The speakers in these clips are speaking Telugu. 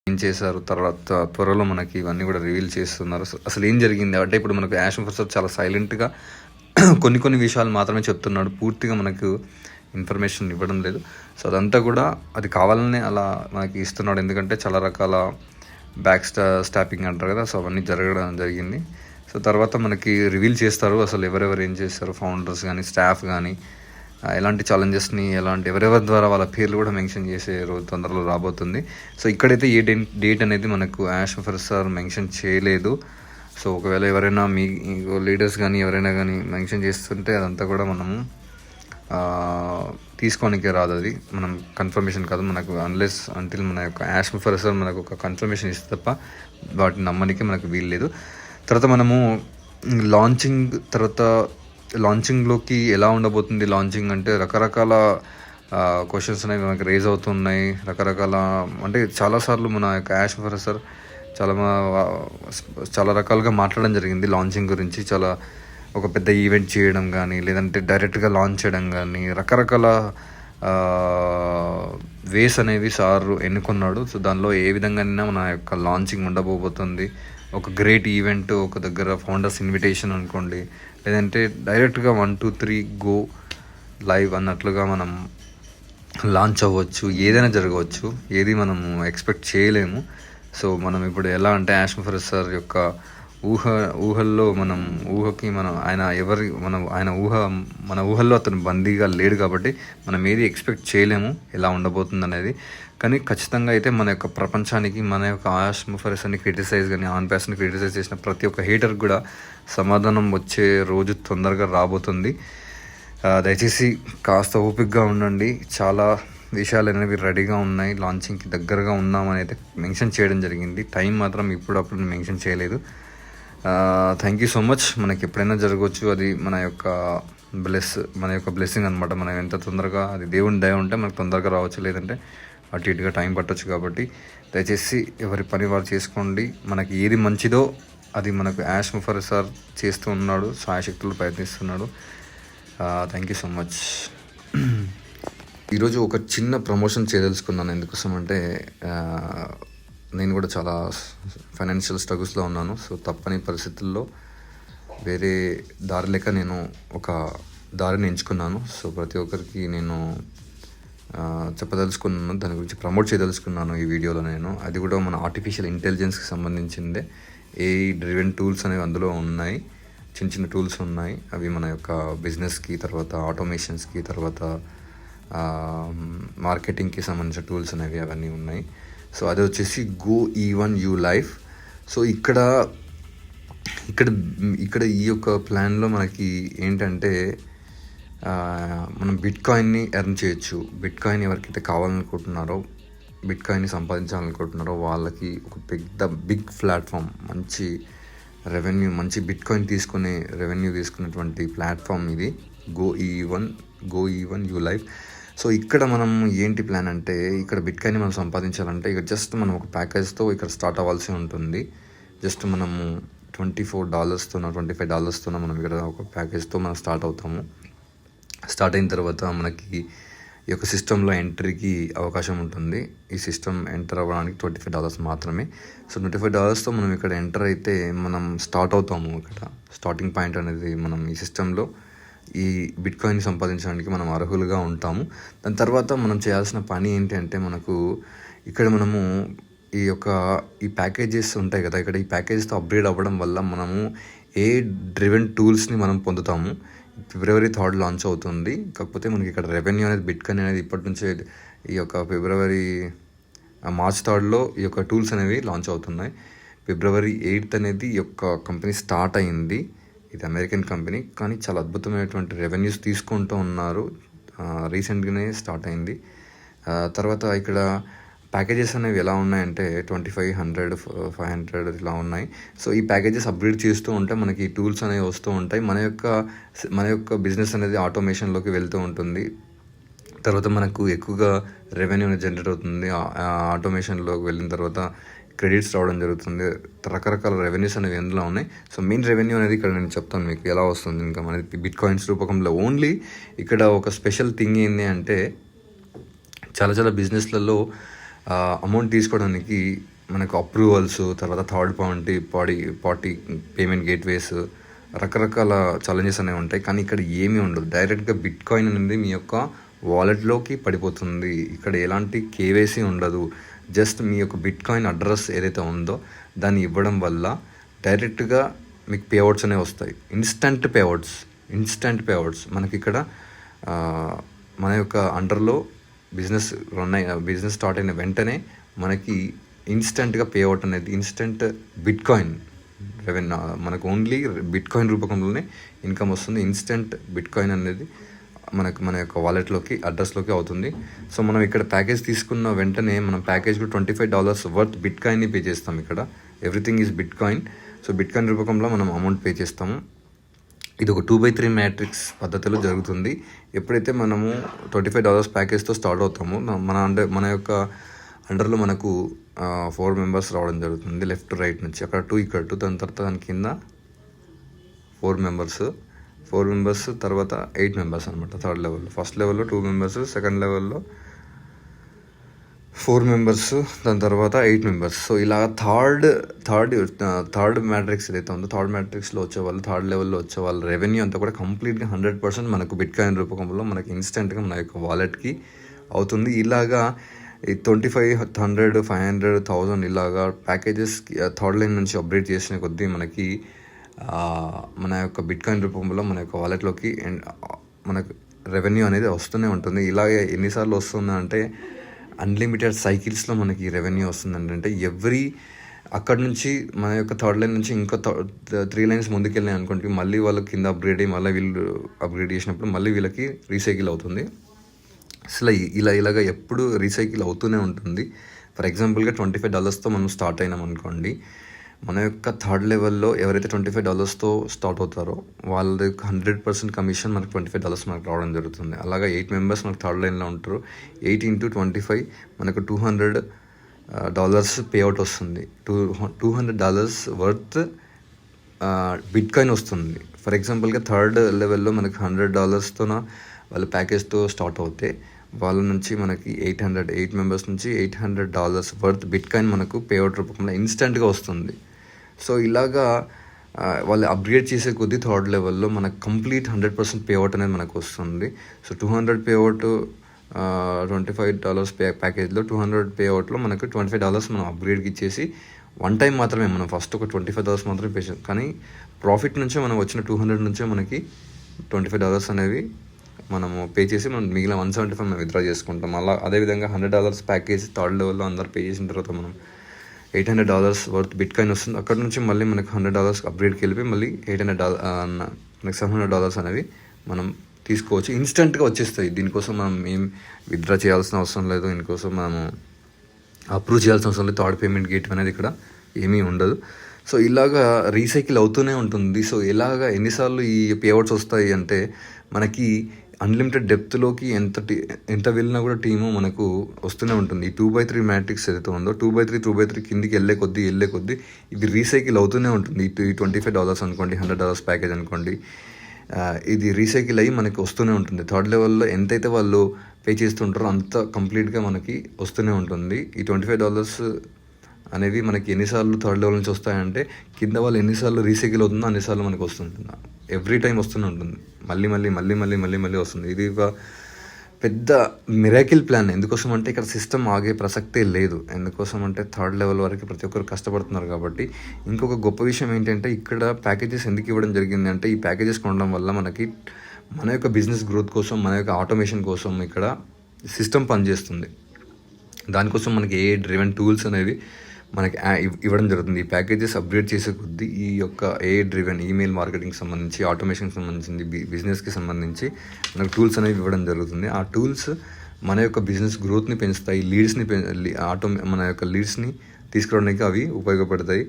ఏం చేశారు, తర్వాత త్వరలో మనకి ఇవన్నీ కూడా రివీల్ చేస్తున్నారు. అసలు ఏం జరిగింది అంటే ఇప్పుడు మనకు యాష్ ప్రసాద్ చాలా సైలెంట్గా కొన్ని విషయాలు మాత్రమే చెప్తున్నాడు, పూర్తిగా మనకు ఇన్ఫర్మేషన్ ఇవ్వడం లేదు. సో అదంతా కూడా అది కావాలనే అలా మనకి ఇస్తున్నాడు, ఎందుకంటే చాలా రకాల స్టాపింగ్ అంటారు కదా, సో అవన్నీ జరగడం జరిగింది. సో తర్వాత మనకి రివీల్ చేస్తారు అసలు ఎవరెవరు ఏం చేస్తారు, ఫౌండర్స్ కానీ స్టాఫ్ కానీ ఎలాంటి ఛాలెంజెస్ని ఎవరెవరి ద్వారా వాళ్ళ పేర్లు కూడా మెన్షన్ చేసే రోజు తొందరలో రాబోతుంది. సో ఇక్కడైతే ఏ డేట్ అనేది మనకు యాష్ ప్రసాద్ మెన్షన్ చేయలేదు. సో ఒకవేళ ఎవరైనా మీ లీడర్స్ కానీ ఎవరైనా కానీ మెన్షన్ చేస్తుంటే అదంతా కూడా మనము తీసుకోనికే రాదు, అది మనం కన్ఫర్మేషన్ కాదు మనకు, అన్లెస్ అంటిల్ మన యొక్క యాష్ ప్రసాద్ మనకు ఒక కన్ఫర్మేషన్ ఇస్తే తప్ప వాటిని నమ్మడానికి మనకు వీలు లేదు. తర్వాత మనము లాంచింగ్లోకి ఎలా ఉండబోతుంది. లాంచింగ్ అంటే రకరకాల క్వశ్చన్స్ అనేవి మనకి రేజ్ అవుతున్నాయి, రకరకాల అంటే చాలాసార్లు మన యొక్క యాష్ ప్రసాద్ చాలా రకాలుగా మాట్లాడడం జరిగింది లాంచింగ్ గురించి. చాలా ఒక పెద్ద ఈవెంట్ చేయడం కానీ, లేదంటే డైరెక్ట్గా లాంచ్ చేయడం కానీ, రకరకాల వేస్ అనేవి సార్ ఎన్నుకున్నాడు. సో దానిలో ఏ విధంగానైనా మన యొక్క లాంచింగ్ ఉండబోతుంది. ఒక గ్రేట్ ఈవెంట్, ఒక దగ్గర ఫౌండర్స్ ఇన్విటేషన్ అనుకోండి, లేదంటే డైరెక్ట్గా 1 2 3 గో లైవ్ అన్నట్లుగా మనం లాంచ్ అవ్వచ్చు, ఏదైనా జరగవచ్చు, ఏది మనము ఎక్స్పెక్ట్ చేయలేము. సో మనం ఇప్పుడు ఎలా అంటే యాష్ ప్రసాద్ సార్ యొక్క ఊహల్లో మన ఊహల్లో అతను బందీగా లేడు కాబట్టి మనం ఏది ఎక్స్పెక్ట్ చేయలేము ఎలా ఉండబోతుంది అనేది. కానీ ఖచ్చితంగా అయితే మన యొక్క ప్రపంచానికి మన యొక్క యాష్ ప్రసాద్ని క్రిటిసైజ్ కానీ ఆన్ ప్యాస్ని క్రిటిసైజ్ చేసిన ప్రతి ఒక్క హేటర్ కూడా సమాధానం వచ్చే రోజు తొందరగా రాబోతుంది. దయచేసి కాస్త ఓపికగా ఉండండి. చాలా విషయాలు అనేవి రెడీగా ఉన్నాయి, లాంచింగ్కి దగ్గరగా ఉన్నామని అయితే మెన్షన్ చేయడం జరిగింది. టైం మాత్రం అప్పుడు మెన్షన్ చేయలేదు. Thank you so much. మనకి ఎప్పుడైనా జరగవచ్చు, అది మన యొక్క బ్లెస్సింగ్ అనమాట. మనం ఎంత తొందరగా, అది దేవుని దయ ఉంటే మనకు తొందరగా రావచ్చు, లేదంటే అటు ఇటుగా టైం పట్టవచ్చు. కాబట్టి దయచేసి ఎవరి పని వారు చేసుకోండి. మనకి ఏది మంచిదో అది మనకు యాష్ ప్రసాద్ చేస్తూ ఉన్నాడు, సాయశక్తులు ప్రయత్నిస్తున్నాడు. Thank you so much. ఈరోజు ఒక చిన్న ప్రమోషన్ చేయదలుచుకున్నాను. ఎందుకోసం అంటే నేను కూడా చాలా ఫైనాన్షియల్ స్ట్రగుల్స్లో ఉన్నాను. సో తప్పని పరిస్థితుల్లో వేరే దారి లేక నేను ఒక దారిని ఎంచుకున్నాను. సో ప్రతి ఒక్కరికి నేను చెప్పదలుచుకున్నాను, దాని గురించి ప్రమోట్ చేయదలుచుకున్నాను ఈ వీడియోలో నేను. అది కూడా మన ఆర్టిఫిషియల్ ఇంటెలిజెన్స్కి సంబంధించిందే. ఏఐ డ్రివెన్ టూల్స్ అనేవి అందులో ఉన్నాయి, చిన్న టూల్స్ ఉన్నాయి. అవి మన యొక్క బిజినెస్కి, తర్వాత ఆటోమేషన్స్కి, తర్వాత మార్కెటింగ్కి సంబంధించిన టూల్స్ అనేవి అవన్నీ ఉన్నాయి. సో అది వచ్చేసి GoE1U Life. సో ఇక్కడ ఈ యొక్క ప్లాన్లో మనకి ఏంటంటే మనం బిట్కాయిన్ని ఎర్న్ చేయొచ్చు. బిట్కాయిన్ ఎవరికైతే కావాలనుకుంటున్నారో, బిట్కాయిన్ని సంపాదించాలనుకుంటున్నారో వాళ్ళకి ఒక బిగ్ ప్లాట్ఫామ్, మంచి రెవెన్యూ, మంచి బిట్కాయిన్ రెవెన్యూ తీసుకునేటువంటి ప్లాట్ఫామ్ ఇది GoE1U Life. సో ఇక్కడ మనం ఏంటి ప్లాన్ అంటే, ఇక్కడ బిట్కాయిన్ని మనం సంపాదించాలంటే ఇక జస్ట్ మనం ఒక ప్యాకేజ్తో ఇక్కడ స్టార్ట్ అవ్వాల్సి ఉంటుంది. జస్ట్ మనము $25 మనం ఇక్కడ ఒక ప్యాకేజ్తో మనం స్టార్ట్ అవుతాము. స్టార్ట్ అయిన తర్వాత మనకి ఈ యొక్క సిస్టంలో ఎంట్రీకి అవకాశం ఉంటుంది. ఈ సిస్టమ్ ఎంటర్ అవ్వడానికి $25 మాత్రమే. సో $25తో మనం ఇక్కడ ఎంటర్ అయితే మనం స్టార్ట్ అవుతాము. ఇక్కడ స్టార్టింగ్ పాయింట్ అనేది మనం ఈ సిస్టంలో ఈ బిట్కాయిన్ సంపాదించడానికి మనం అర్హులుగా ఉంటాము. దాని తర్వాత మనం చేయాల్సిన పని ఏంటి అంటే, మనకు ఇక్కడ మనము ఈ ప్యాకేజెస్ ఉంటాయి కదా, ఇక్కడ ఈ ప్యాకేజెస్తో అప్గ్రేడ్ అవ్వడం వల్ల మనము డ్రివెన్ టూల్స్ని మనం పొందుతాము. February 3rd లాంచ్ అవుతుంది. కాకపోతే మనకి ఇక్కడ రెవెన్యూ అనేది, బిట్కాయిన్ అనేది ఇప్పటి నుంచే ఈ యొక్క March 3rd ఈ యొక్క టూల్స్ అనేవి లాంచ్ అవుతున్నాయి. February 8th అనేది ఈ యొక్క కంపెనీ స్టార్ట్ అయింది. ఇది అమెరికన్ కంపెనీ, కానీ చాలా అద్భుతమైనటువంటి రెవెన్యూస్ తీసుకుంటూ ఉన్నారు. రీసెంట్గానే స్టార్ట్ అయింది. తర్వాత ఇక్కడ ప్యాకేజెస్ అనేవి ఎలా ఉన్నాయంటే 2500, 500 ఇలా ఉన్నాయి. సో ఈ ప్యాకేజెస్ అప్గ్రేడ్ చేస్తూ ఉంటే మనకి ఈ టూల్స్ అనేవి వస్తూ ఉంటాయి. మన యొక్క బిజినెస్ అనేది ఆటోమేషన్లోకి వెళ్తూ ఉంటుంది. తర్వాత మనకు ఎక్కువగా రెవెన్యూ అనేది జనరేట్ అవుతుంది. ఆటోమేషన్లోకి వెళ్ళిన తర్వాత క్రెడిట్స్ రావడం జరుగుతుంది. రకరకాల రెవెన్యూస్ అనేవి ఎందులో ఉన్నాయి. సో మెయిన్ రెవెన్యూ అనేది ఇక్కడ నేను చెప్తాను మీకు ఎలా వస్తుంది ఇంకా మనకి బిట్కాయిన్స్ రూపకంలో. ఓన్లీ ఇక్కడ ఒక స్పెషల్ థింగ్ ఏంటి అంటే, చాలా బిజినెస్లలో అమౌంట్ తీసుకోవడానికి మనకు అప్రూవల్స్, తర్వాత థర్డ్ పార్టీ పేమెంట్ గేట్వేస్, రకరకాల ఛాలెంజెస్ అనేవి ఉంటాయి. కానీ ఇక్కడ ఏమీ ఉండదు. డైరెక్ట్గా బిట్ కాయిన్ అనేది మీ యొక్క వాలెట్లోకి పడిపోతుంది. ఇక్కడ ఎలాంటి కేవైసీ ఉండదు. జస్ట్ మీ యొక్క బిట్ కాయిన్ అడ్రస్ ఏదైతే ఉందో దాన్ని ఇవ్వడం వల్ల డైరెక్ట్గా మీకు పేఅవుట్స్ అనేవి వస్తాయి. ఇన్స్టంట్ పేఅవుట్స్ మనకి ఇక్కడ మన యొక్క అండర్లో బిజినెస్ స్టార్ట్ అయిన వెంటనే మనకి ఇన్స్టెంట్గా పేఅవుట్ అనేది, ఇన్స్టెంట్ బిట్ కాయిన్ రెవెన్యూ, మనకు ఓన్లీ బిట్ కాయిన్ రూపకంలోనే ఇన్కమ్ వస్తుంది. ఇన్స్టెంట్ బిట్ కాయిన్ అనేది మన యొక్క వాలెట్లోకి అడ్రస్లోకి అవుతుంది. సో మనం ఇక్కడ ప్యాకేజ్ తీసుకున్న వెంటనే మనం ప్యాకేజ్లో $25 వర్త్ బిట్ కాయిన్ని పే చేస్తాం. ఇక్కడ everything is bitcoin. So bitcoin రూపకంలో మనం అమౌంట్ పే చేస్తాము. ఇది ఒక 2/3 మ్యాట్రిక్స్ పద్ధతిలో జరుగుతుంది. ఎప్పుడైతే మనము $25 ప్యాకేజ్తో స్టార్ట్ అవుతామో మన యొక్క అండర్లో మనకు 4 మెంబర్స్ రావడం జరుగుతుంది. లెఫ్ట్ రైట్ నుంచి అక్కడ 2 ఇక్కడ 2, దాని తర్వాత దాని కింద 4 మెంబర్స్ తర్వాత 8 మెంబర్స్ అనమాట. థర్డ్ లెవెల్లో, ఫస్ట్ లెవెల్లో 2 మెంబర్స్, సెకండ్ లెవెల్లో 4 మెంబర్స్, దాని తర్వాత 8 మెంబర్స్. సో ఇలా థర్డ్ మ్యాట్రిక్స్ ఏదైతే ఉందో థర్డ్ మ్యాట్రిక్స్లో వచ్చేవాళ్ళు, థర్డ్ లెవెల్లో వచ్చేవాళ్ళు రెవెన్యూ అంతా కూడా కంప్లీట్గా 100% మనకు బిట్ కాయిన్ రూపకంలో మనకి ఇన్స్టెంట్గా మన యొక్క వాలెట్కి అవుతుంది. ఇలాగా ఈ 2500, 500, 1000 ఇలాగా ప్యాకేజెస్ థర్డ్ లైన్ నుంచి అప్డేట్ చేసిన కొద్దీ మనకి మన యొక్క బిట్ కాయిన్ రూపంలో మన యొక్క వాలెట్లోకి మనకు రెవెన్యూ అనేది వస్తూనే ఉంటుంది. ఇలాగే ఎన్నిసార్లు వస్తుందంటే అన్లిమిటెడ్ సైకిల్స్లో మనకి రెవెన్యూ వస్తుందండి. అంటే అక్కడ నుంచి మన యొక్క థర్డ్ లైన్ నుంచి ఇంకా 3 లైన్స్ ముందుకెళ్ళాయి అనుకోండి, మళ్ళీ వాళ్ళకి కింద అప్గ్రేడ్ అయ్యి మళ్ళీ వీళ్ళు అప్గ్రేడ్ చేసినప్పుడు మళ్ళీ వీళ్ళకి రీసైకిల్ అవుతుంది. అసలు ఇలాగా ఎప్పుడు రీసైకిల్ అవుతూనే ఉంటుంది. ఫర్ ఎగ్జాంపుల్గా $25తో మనం స్టార్ట్ అయినాం అనుకోండి, మన యొక్క థర్డ్ లెవెల్లో ఎవరైతే $25తో స్టార్ట్ అవుతారో వాళ్ళ 100% కమిషన్ మనకు $25 మనకు రావడం జరుగుతుంది. అలాగా 8 మెంబర్స్ మనకు థర్డ్ లైన్లో ఉంటారు. 8 × 25 మనకు $200 పేఅవుట్ వస్తుంది. $200 వర్త్ బిట్ కాయిన్ వస్తుంది. ఫర్ ఎగ్జాంపుల్గా థర్డ్ లెవెల్లో మనకు $100తో వాళ్ళ ప్యాకేజ్తో స్టార్ట్ అవుతే వాళ్ళ నుంచి మనకి 8 మెంబర్స్ నుంచి $800 వర్త్ బిట్ కాయిన్ మనకు పేఅవుట్ రూపంలో ఇన్స్టెంట్గా వస్తుంది. సో ఇలాగా వాళ్ళు అప్గ్రేడ్ చేసే కొద్దీ థర్డ్ లెవెల్లో మనకు కంప్లీట్ 100% పేఅవుట్ అనేది మనకు వస్తుంది. సో 200 పేఅవుట్, $25 ప్యాకేజ్లో 200 పేఅవుట్లో మనకు $25 మనం అప్గ్రేడ్కి ఇచ్చేసి వన్ టైం మాత్రమే మనం ఫస్ట్ ఒక $25 మాత్రమే పే చేస్తాం. కానీ ప్రాఫిట్ నుంచే మనం వచ్చిన 200 నుంచే మనకి $25 అనేవి మనము పే చేసి మనం మిగిలిన 175 మనం విత్డ్రా చేసుకుంటాం. అలా అదేవిధంగా $100 ప్యాకేజ్ థర్డ్ లెవెల్లో అందరు పే చేసిన తర్వాత మనం $800 వర్త్ బిట్ కాయిన్ వస్తుంది. అక్కడ నుంచి మళ్ళీ మనకు $100 అప్గ్రేడ్కి వెళ్ళిపోయి మళ్ళీ మనకి $700 అనేవి మనం తీసుకోవచ్చు. ఇన్స్టెంట్గా వచ్చేస్తాయి. దీనికోసం మనం ఏం విత్డ్రా చేయాల్సిన అవసరం లేదు. దీనికోసం మనము అప్రూవ్ చేయాల్సిన అవసరం లేదు. థర్డ్ పేమెంట్ గేట్ అనేది ఇక్కడ ఏమీ ఉండదు. సో ఇలాగా రీసైకిల్ అవుతూనే ఉంటుంది. సో ఎన్నిసార్లు ఈ పేఅవుట్స్ వస్తాయి అంటే మనకి అన్లిమిటెడ్ డెప్త్లోకి ఎంత వెళ్ళినా కూడా టీము మనకు వస్తూనే ఉంటుంది. ఈ 2/3 మ్యాట్రిక్స్ ఏదైతే ఉందో 2/3 కిందికి వెళ్ళే కొద్దీ ఇది రీసైకిల్ అవుతూనే ఉంటుంది. ఈ $25 అనుకోండి, $100 ప్యాకేజ్ అనుకోండి, ఇది రీసైకిల్ అయ్యి మనకి వస్తూనే ఉంటుంది. థర్డ్ లెవెల్లో ఎంతైతే వాళ్ళు పే చేస్తుంటారో అంత కంప్లీట్గా మనకి వస్తూనే ఉంటుంది. ఈ $25 అనేవి మనకి ఎన్నిసార్లు థర్డ్ లెవెల్ నుంచి వస్తాయంటే కింద వాళ్ళు ఎన్నిసార్లు రీసైకిల్ అవుతుందో అన్నిసార్లు మనకు వస్తుంటుంది. ఎవ్రీ టైం వస్తూనే ఉంటుంది. మళ్ళీ వస్తుంది. ఇది ఒక పెద్ద మిరాకిల్ ప్లాన్. ఎందుకోసం అంటే ఇక్కడ సిస్టమ్ ఆగే ప్రసక్తే లేదు. ఎందుకోసం అంటే థర్డ్ లెవెల్ వరకు ప్రతి ఒక్కరు కష్టపడుతున్నారు కాబట్టి. ఇంకొక గొప్ప విషయం ఏంటంటే ఇక్కడ ప్యాకేజెస్ ఎందుకు ఇవ్వడం జరిగింది అంటే ఈ ప్యాకేజెస్ కొనడం వల్ల మనకి మన యొక్క బిజినెస్ గ్రోత్ కోసం, మన యొక్క ఆటోమేషన్ కోసం ఇక్కడ సిస్టమ్ పనిచేస్తుంది. దానికోసం మనకి ఏ డ్రివెన్ టూల్స్ అనేవి మనకి ఇవ్వడం జరుగుతుంది. ఈ ప్యాకేజెస్ అప్గ్రేడ్ చేసే కొద్దీ ఈ యొక్క డ్రివెన్ ఈమెయిల్ మార్కెటింగ్ సంబంధించి, ఆటోమేషన్కి సంబంధించింది, బిజినెస్కి సంబంధించి మనకు టూల్స్ అనేవి ఇవ్వడం జరుగుతుంది. ఆ టూల్స్ మన యొక్క బిజినెస్ గ్రోత్ని పెంచుతాయి. మన యొక్క లీడ్స్ని తీసుకురావడానికి అవి ఉపయోగపడతాయి.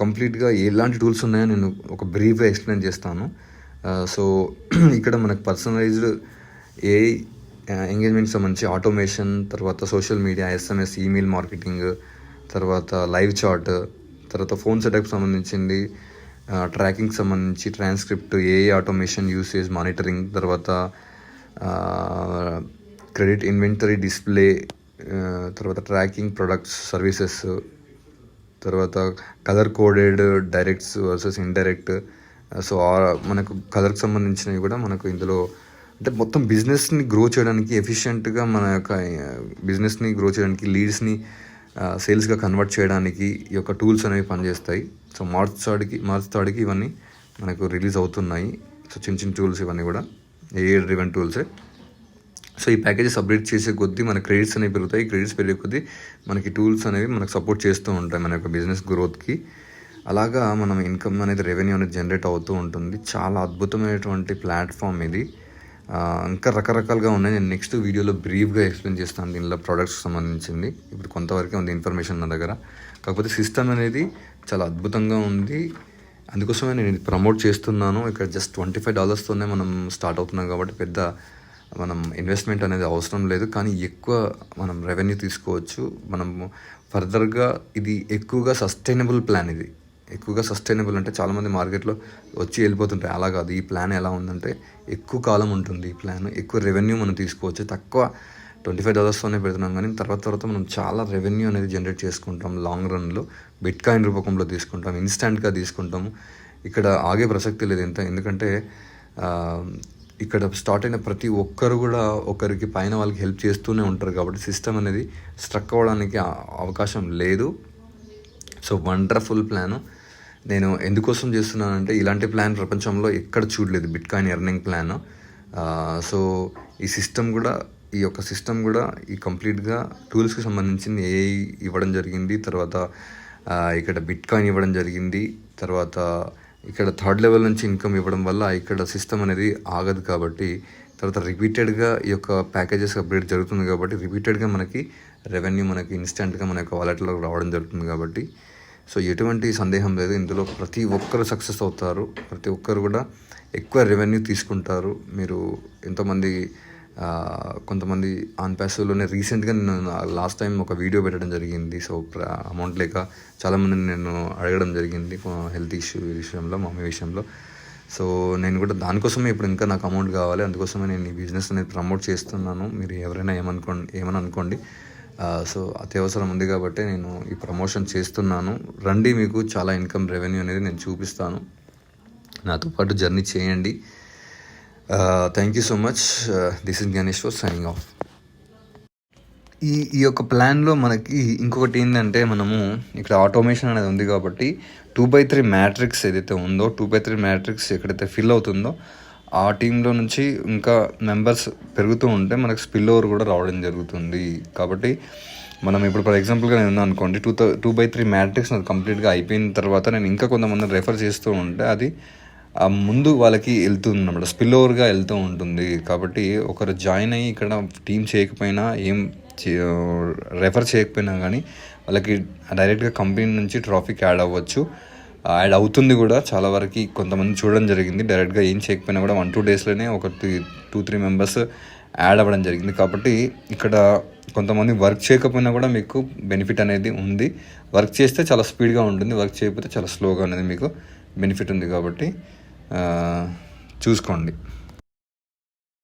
కంప్లీట్గా ఎలాంటి టూల్స్ ఉన్నాయో నేను ఒక బ్రీఫ్గా ఎక్స్ప్లెయిన్ చేస్తాను. సో ఇక్కడ మనకు పర్సనలైజ్డ్ ఏఐ ఎంగేజ్మెంట్కి సంబంధించి ఆటోమేషన్, తర్వాత social media, SMS, email marketing, తర్వాత లైవ్ చాట్, తర్వాత ఫోన్ సెటప్కి సంబంధించింది, ట్రాకింగ్కి సంబంధించి transcript, AI automation usage monitoring, తర్వాత క్రెడిట్ ఇన్వెంటరీ డిస్ప్లే, తర్వాత ట్రాకింగ్ ప్రొడక్ట్స్, సర్వీసెస్, తర్వాత colour coded directs versus indirect. So మనకు కలర్కి సంబంధించినవి కూడా మనకు ఇందులో అంటే మొత్తం బిజినెస్ని గ్రో చేయడానికి ఎఫిషియెంట్గా మన యొక్క బిజినెస్ని గ్రో చేయడానికి లీడ్స్ని సేల్స్గా కన్వర్ట్ చేయడానికి ఈ యొక్క టూల్స్ అనేవి పనిచేస్తాయి. సో మార్చ్ థర్డ్కి ఇవన్నీ మనకు రిలీజ్ అవుతున్నాయి. సో చిన్న టూల్స్ ఇవన్నీ కూడా ఏఐ డ్రివెన్ టూల్సే. సో ఈ ప్యాకేజెస్ అప్డేట్ చేసే కొద్దీ మన క్రెడిట్స్ అనేవి పెరుగుతాయి. క్రెడిట్స్ పెరిగే కొద్దీ మనకి టూల్స్ అనేవి మనకు సపోర్ట్ చేస్తూ ఉంటాయి మన యొక్క బిజినెస్ గ్రోత్కి. అలాగా మనం ఇన్కమ్ అనేది రెవెన్యూ అనేది జనరేట్ అవుతూ ఉంటుంది. చాలా అద్భుతమైనటువంటి ప్లాట్ఫామ్ ఇది. ఇంకా రకరకాలుగా ఉన్నాయి. నేను నెక్స్ట్ వీడియోలో బ్రీఫ్గా ఎక్స్ప్లెయిన్ చేస్తాను దీనిలో ప్రొడక్ట్స్కి సంబంధించింది. ఇప్పుడు కొంతవరకే ఉంది ఇన్ఫర్మేషన్ నా దగ్గర. కాకపోతే సిస్టమ్ అనేది చాలా అద్భుతంగా ఉంది. అందుకోసమే నేను ఇది ప్రమోట్ చేస్తున్నాను. ఇక్కడ జస్ట్ $25తోనే మనం స్టార్ట్ అవుతున్నాం కాబట్టి పెద్ద మనం ఇన్వెస్ట్మెంట్ అనేది అవసరం లేదు. కానీ ఎక్కువ మనం రెవెన్యూ తీసుకోవచ్చు. మనం ఫర్దర్గా ఇది ఎక్కువగా సస్టైనబుల్ ప్లాన్. ఇది ఎక్కువగా సస్టైనబుల్ అంటే చాలామంది మార్కెట్లో వచ్చి వెళ్ళిపోతుంటాయి. అలా కాదు. ఈ ప్లాన్ ఎలా ఉందంటే ఎక్కువ కాలం ఉంటుంది. ఈ ప్లాన్ ఎక్కువ రెవెన్యూ మనం తీసుకోవచ్చు. తక్కువ $25తోనే పెడుతున్నాం కానీ తర్వాత మనం చాలా రెవెన్యూ అనేది జనరేట్ చేసుకుంటాం. లాంగ్ రన్లో బిట్కాయిన్ రూపకంలో తీసుకుంటాం, ఇన్స్టాంట్గా తీసుకుంటాము. ఇక్కడ ఆగే ప్రసక్తి లేదు ఎందుకంటే ఇక్కడ స్టార్ట్ అయిన ప్రతి ఒక్కరు కూడా ఒకరికి పైన వాళ్ళకి హెల్ప్ చేస్తూనే ఉంటారు కాబట్టి సిస్టమ్ అనేది స్ట్రక్ అవ్వడానికి అవకాశం లేదు. So wonderful plan. నేను ఎందుకోసం చేస్తున్నానంటే ఇలాంటి ప్లాన్ ప్రపంచంలో ఎక్కడ చూడలేదు, బిట్కాయిన్ ఎర్నింగ్ ప్లాన్. సో ఈ యొక్క సిస్టమ్ కూడా ఈ కంప్లీట్గా టూల్స్కి సంబంధించింది ఏఐ ఇవ్వడం జరిగింది. తర్వాత ఇక్కడ బిట్కాయిన్ ఇవ్వడం జరిగింది. తర్వాత ఇక్కడ థర్డ్ లెవెల్ నుంచి ఇన్కమ్ ఇవ్వడం వల్ల ఇక్కడ సిస్టమ్ అనేది ఆగదు కాబట్టి తర్వాత రిపీటెడ్గా ఈ యొక్క ప్యాకేజెస్ అప్డేట్ జరుగుతుంది కాబట్టి రిపీటెడ్గా మనకి రెవెన్యూ మనకి ఇన్స్టెంట్గా మన యొక్క వాలెట్లో రావడం జరుగుతుంది కాబట్టి సో ఎటువంటి సందేహం లేదు. ఇందులో ప్రతి ఒక్కరు సక్సెస్ అవుతారు. ప్రతి ఒక్కరు కూడా ఎక్కువ రెవెన్యూ తీసుకుంటారు. మీరు కొంతమంది ఆన్ ప్యాసివ్లోనే రీసెంట్గా నేను లాస్ట్ టైం ఒక వీడియో పెట్టడం జరిగింది. సో అమౌంట్ లేక చాలామంది నేను అడగడం జరిగింది హెల్త్ ఇష్యూ విషయంలో, మమ్మీ విషయంలో. సో నేను కూడా దానికోసమే ఇప్పుడు ఇంకా నాకు అమౌంట్ కావాలి, అందుకోసమే నేను ఈ బిజినెస్ అనేది ప్రమోట్ చేస్తున్నాను. మీరు ఎవరైనా ఏమని అనుకోండి. సో అత్యవసరం ఉంది కాబట్టి నేను ఈ ప్రమోషన్ చేస్తున్నాను. రండి, మీకు చాలా ఇన్కమ్ రెవెన్యూ అనేది నేను చూపిస్తాను. నాతో పాటు జర్నీ చేయండి. Thank you so much. This is Gyaneshwar signing off. ఈ యొక్క ప్లాన్లో మనకి ఇంకొకటి ఏంటంటే మనము ఇక్కడ ఆటోమేషన్ అనేది ఉంది కాబట్టి 2/3 మ్యాట్రిక్స్ ఏదైతే ఉందో 2/3 మ్యాట్రిక్స్ ఎక్కడైతే ఫిల్ అవుతుందో ఆ టీంలో నుంచి ఇంకా మెంబర్స్ పెరుగుతూ ఉంటే మనకు స్పిల్ ఓవర్ కూడా రావడం జరుగుతుంది. కాబట్టి మనం ఇప్పుడు ఫర్ ఎగ్జాంపుల్గా నేను అనుకోండి 2/3 మ్యాట్రిక్స్ నాకు కంప్లీట్గా అయిపోయిన తర్వాత నేను ఇంకా కొంతమందిని రెఫర్ చేస్తూ ఉంటే అది ముందు వాళ్ళకి వెళ్తుంది అన్నమాట, స్పిల్ ఓవర్గా వెళ్తూ ఉంటుంది. కాబట్టి ఒకరు జాయిన్ అయ్యి ఇక్కడ టీం చేయకపోయినా రెఫర్ చేయకపోయినా కానీ వాళ్ళకి డైరెక్ట్గా కంపెనీ నుంచి ట్రాఫిక్ యాడ్ అవ్వచ్చు, యాడ్ అవుతుంది కూడా. చాలా వరకు కొంతమంది చూడడం జరిగింది. డైరెక్ట్గా ఏం చేయకపోయినా కూడా 1-2 డేస్లోనే ఒక 2-3 మెంబర్స్ యాడ్ అవ్వడం జరిగింది. కాబట్టి ఇక్కడ కొంతమంది వర్క్ చేయకపోయినా కూడా మీకు బెనిఫిట్ అనేది ఉంది. వర్క్ చేస్తే చాలా స్పీడ్గా ఉంటుంది, వర్క్ చేయకపోతే చాలా స్లోగా అనేది మీకు బెనిఫిట్ ఉంది. కాబట్టి చూసుకోండి.